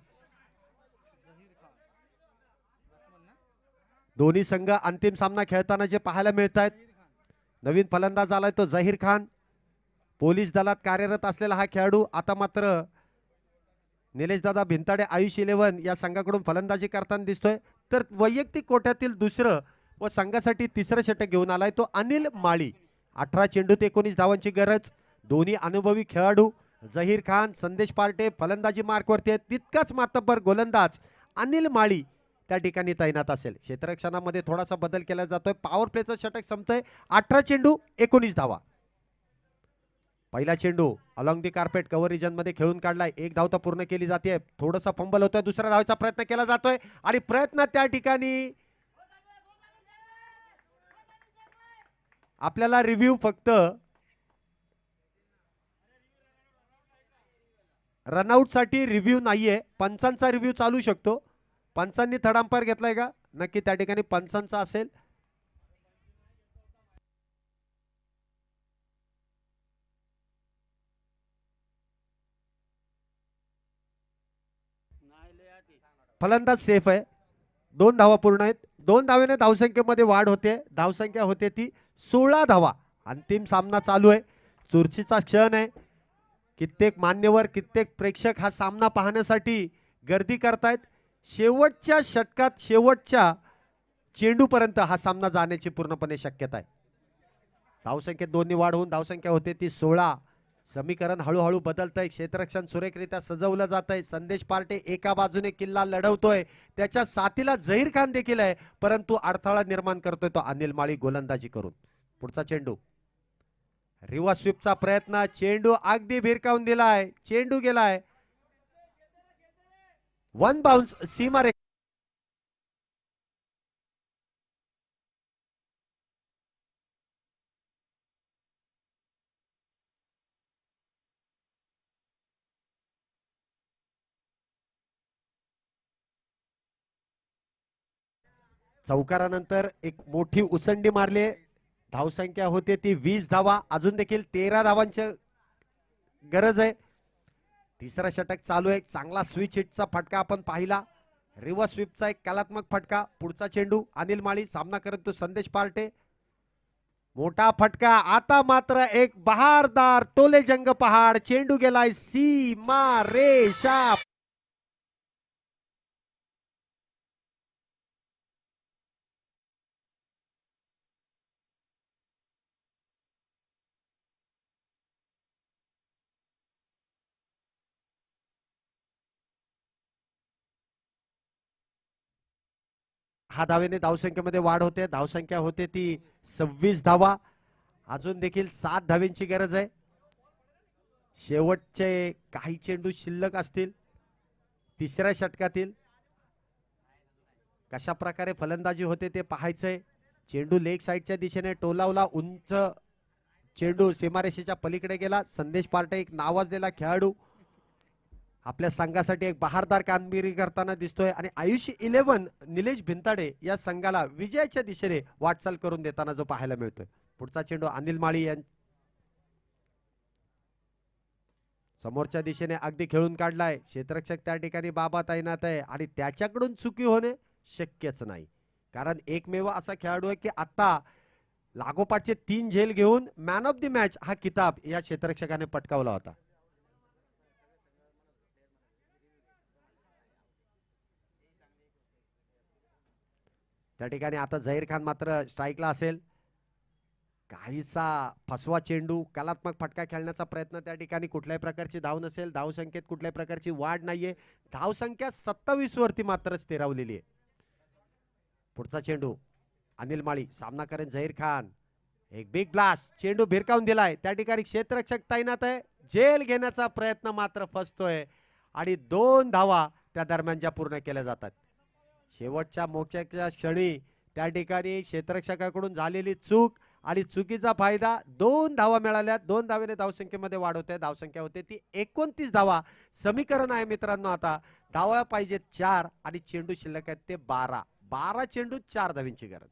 दोन्ही संघ अंतिम सामना खेळताना जे पाहायला मिळत आहेत. नवीन फलंदाज आलाय तो झहीर खान. पोलीस दलात कार्यरत असलेला हा खेळाडू आता मात्र निलेश दादा भिंताडे आयुष 11 या संघाकडून फलंदाजी करताना दिसतोय. तर वैयक्तिक कोट्यातील दुसरं व संघासाठी तिसरं षटक घेऊन आलाय तो अनिल माळी. 18 चेंडूत 19 धावांची गरज. दोन्ही अनुभवी खेळाडू झहीर खान संदेश पार्टे फलंदाजी मार्कवरती आहेत. तितकाच मातब्बर गोलंदाज अनिल माळी त्या ठिकाणी तैनात असेल. क्षेत्ररक्षणामध्ये थोडासा बदल केला जातोय. पॉवर प्लेचं षटक संपतंय. 18 चेंडू 19 धावा. पहिला चेंडू along the carpet cover region मध्ये खेळून काढलाय. एक धाव तर पूर्ण केली जाते. थोडासा फंबल होतोय. दुसऱ्या धावाचा प्रयत्न केला जातोय आणि प्रयत्न त्या ठिकाणी आपल्याला रिव्ह्यू फक्त रनआउट साठी रिव्ह्यू नाहीये. पंचांचा रिव्ह्यू चालू शकतो. पंचांनी थर्ड अंपायर घेतलाय का नक्की त्या ठिकाणी पंचांचा असेल. फलंदाज सेफ आहे. 2 धावा पूर्ण आहेत. 2 धावेने धावसंख्येमध्ये वाढ होते. धावसंख्या होते ती 16 धावा. अंतिम सामना चालू आहे. चुरशीचा क्षण आहे. कित्येक मान्यवर कित्येक प्रेक्षक हा सामना पाहण्यासाठी गर्दी करतायत. शेवटच्या षटकात शेवटच्या चेंडूपर्यंत हा सामना जाण्याची पूर्णपणे शक्यता आहे. धावसंख्येत 2 वाढ होऊन धावसंख्या होते ती 16. समीकरण हळूहळू बदलतंय. क्षेत्ररक्षण सुरेखरित्या सजवलं जात आहे. संदेश पार्टे एका बाजूने किल्ला लढवतोय. त्याच्या साथीला झहीर खान देखील आहे. परंतु अडथळा निर्माण करतोय तो अनिल माळी गोलंदाजी करून. पुढचा चेंडू रिव्हर्स स्वीपचा प्रयत्न. चेंडू अगदी भिरकावून दिलाय. चेंडू गेलाय. 1 बाउन्स सीमा रेषा. चौकारानंतर एक मोठी उसंडी मारली. धावसंख्या होते ती 20 धावा. अजून देखील 13 धावांची गरज आहे. तिसरा षटक चालू आहे. चांगला स्विच हिटचा फटका आपण पाहिला. रिव्हर्स स्वीपचा एक कलात्मक फटका. पुढचा चेंडू अनिल माळी सामना करत तो संदेश पार्टे. मोठा फटका. आता मात्र एक बहारदार टोले जंग पहाड. चेंडू गेलाय सीमा रेषा. हा धावेने धावसंख्येमध्ये वाढ होते. धावसंख्या होते ती 26 धावा. अजून देखील 7 धावेंची गरज आहे. शेवटचे काही चेंडू शिल्लक असतील तिसऱ्या षटकातील. कशा प्रकारे फलंदाजी होते ते पाहायचंय. चेंडू लेग साईडच्या दिशेने टोलावला. उंच चेंडू सीमारेषेच्या पलीकडे गेला. संदेश पार्टे एक नावाजलेला खेळाडू आपल्या संघासाठी एक बहारदार कामगिरी करताना दिसतोय आणि आयुष 11 निलेश भिंताडे या संघाला विजयाच्या दिशेने वाटचाल करून देताना जो पाहायला मिळतोय. पुढचा चेंडू अनिल माळी समोरच्या दिशेने अगदी खेळून काढलाय. क्षेत्ररक्षक त्या ठिकाणी बाबा तैनात आहे आणि त्याच्याकडून चुकी होणे शक्यच नाही, कारण एकमेव असा खेळाडू आहे की आता लागोपाठचे 3 झेल घेऊन मॅन ऑफ द मॅच हा किताब या क्षेत्ररक्षकाने पटकावला होता. त्या ठिकाणी आता झहीर खान मात्र स्ट्राईकला असेल. काहीसा फसवा चेंडू, कलात्मक फटका खेळण्याचा प्रयत्न. त्या ठिकाणी कुठल्याही प्रकारची धाव नसेल. धावसंख्येत कुठल्याही प्रकारची वाढ नाहीये. धावसंख्या 27 वरती मात्र स्थिरावलेली आहे. पुढचा चेंडू अनिल माळी, सामना करेन झहीर खान. एक बिग ब्लास्ट, चेंडू भिरकावून दिलाय. त्या ठिकाणी क्षेत्ररक्षक तैनात आहे. झेल घेण्याचा प्रयत्न मात्र फसतोय आणि 2 धावा त्या दरम्यान ज्या पूर्ण केल्या जातात. शेवटच्या मोक्याच्या क्षणी त्या ठिकाणी क्षेत्ररक्षकाकडून झालेली चूक आणि चुकीचा फायदा. 2 धावा मिळाल्या. 2 धावेने धावसंख्येमध्ये वाढ होते. धावसंख्या होते ती 29 धावा. समीकरण आहे मित्रांनो आता धावा पाहिजेत 4 आणि चेंडू शिल्लक आहेत ते 12. 12 चेंडू 4 धावींची गरज.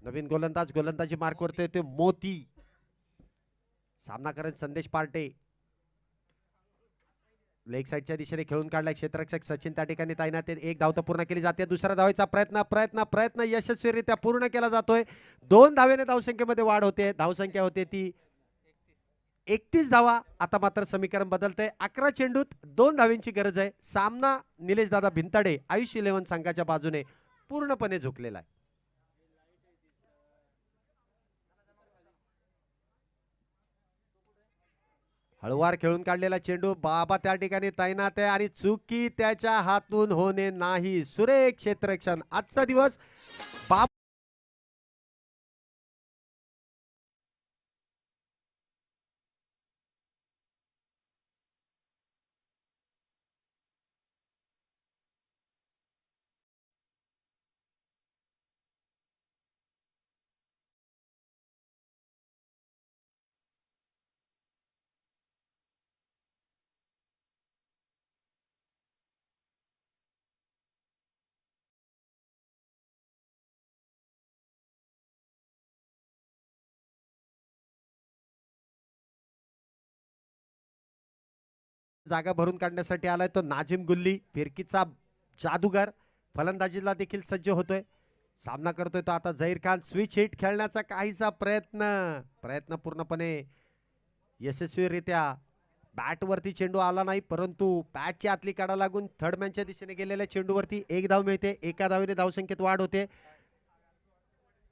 नवीन गोलंदाज गोलंदाजी मार्क करतोय ते मोती. सामना करत संदेश पार्टे. लेग साईडच्या दिशेने खेळून काढलाय. क्षेत्ररक्षक सचिन त्या ठिकाणी तैनात आहेत. 1 धाव तर पूर्ण केली जाते. दुसऱ्या धावेचा प्रयत्न यशस्वीरित्या पूर्ण केला जातोय. 2 धावेने धावसंख्येमध्ये वाढ होते. धावसंख्या होते ती 31 धावा. आता मात्र समीकरण बदलतंय. 11 चेंडूत 2 धावेंची गरज आहे. सामना निलेश दादा भिंताडे आयुष 11 संघाच्या बाजूने पूर्णपणे झुकलेला आहे. हळवार खेळून काढलेला चेंडू. बाबा त्या ठिकाणी तैनात आहे आणि चुकी त्याच्या हातून होणे नाही. सुरेख क्षेत्ररक्षण आजचा दिवस. बाबा जागा भरून काढण्यासाठी आलाय तो नाजिम गुल्ली. फिरकीचा जादूगार फलंदाजीला देखील सज्ज होतोय. सामना करतोय तो आता झहीर खान. स्विच हिट खेळण्याचा काहीसा प्रयत्न पूर्णपणे यशस्वीरित्या बॅटवरती चेंडू आला नाही, परंतु बॅटची आतली काढा लागून थर्डमॅनच्या दिशेने गेलेल्या चेंडूवरती 1 धाव मिळते. एका धावेने धावसंख्येत वाढ होते.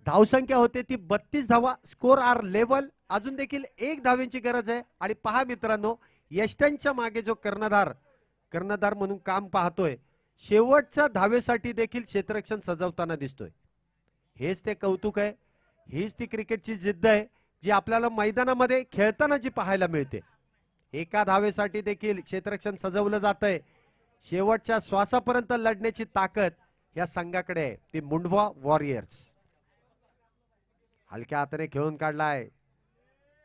धावसंख्या होते ती 32 धावा. Score are level. अजून देखील 1 धावेंची गरज आहे. आणि पहा मित्रांनो, यष्टनच्या मागे जो कर्णधार म्हणून काम पाहतोय, शेवटच्या धावेसाठी देखील क्षेत्ररक्षण सजवताना दिसतोय. हेच ते कौतुक आहे. हीच ती क्रिकेटची जिद्द आहे जी आपल्याला मैदानामध्ये खेळताना जी पाहायला मिळते. एका धावेसाठी देखील क्षेत्ररक्षण सजवलं जातंय. शेवटच्या श्वासापर्यंत लढण्याची ताकद या संघाकडे आहे. ती मुंडवा वॉरियर्स. हलक्या हाताने खेळून काढलाय.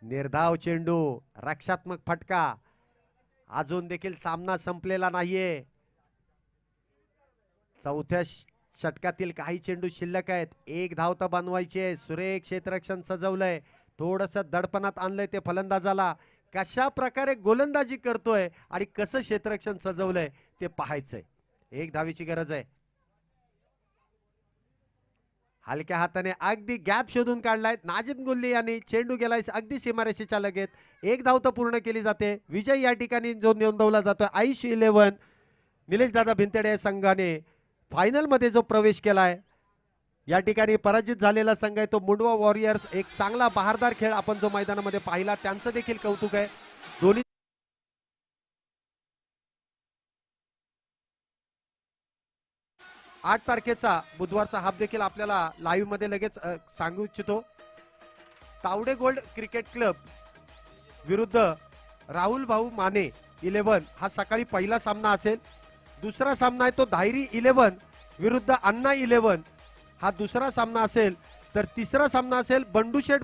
निर्धाव चेंडू, रक्षात्मक फटका. अजून देखील सामना संपलेला नाहीये. चौथ्या षटकातील काही चेंडू शिल्लक आहेत. 1 धाव तर बनवायची आहे. सुरेख क्षेत्ररक्षण सजवलंय. थोडस दडपणात आणलंय ते फलंदाजाला. कशा प्रकारे गोलंदाजी करतोय आणि कसं क्षेत्ररक्षण सजवलंय ते पाहायचंय. एक धावीची गरज आहे. हलक्या हाताने अगदी गॅप शोधून काढलाय नाजिम गुल्ली यांनी. चेंडू गेलाय अगदी सीमारेषेच्या लगेच. एक धाव तर पूर्ण केली जाते. विजय या ठिकाणी जो नोंदवला जातोय आयुष 11 निलेश दादा भिंतडे संघाने फायनल मध्ये जो प्रवेश केलाय. या ठिकाणी पराजित झालेला संघ आहे तो मुंडवा वॉरियर्स. एक चांगला बहारदार खेळ आपण जो मैदानामध्ये पाहिला त्यांचं देखील कौतुक आहे. दोन्ही 8 तारखेचा बुधवारचा हाफ देखील आपल्याला लाईव्ह मध्ये लगेच सांगू इच्छितो. तावडे गोल्ड क्रिकेट क्लब विरुद्ध राहुल भाऊ माने 11 हा सकाळी पहिला सामना असेल. दुसरा सामना आहे तो धायरी 11 विरुद्ध अण्णा 11 हा दुसरा सामना असेल. तर तिसरा सामना असेल बंडू शेठ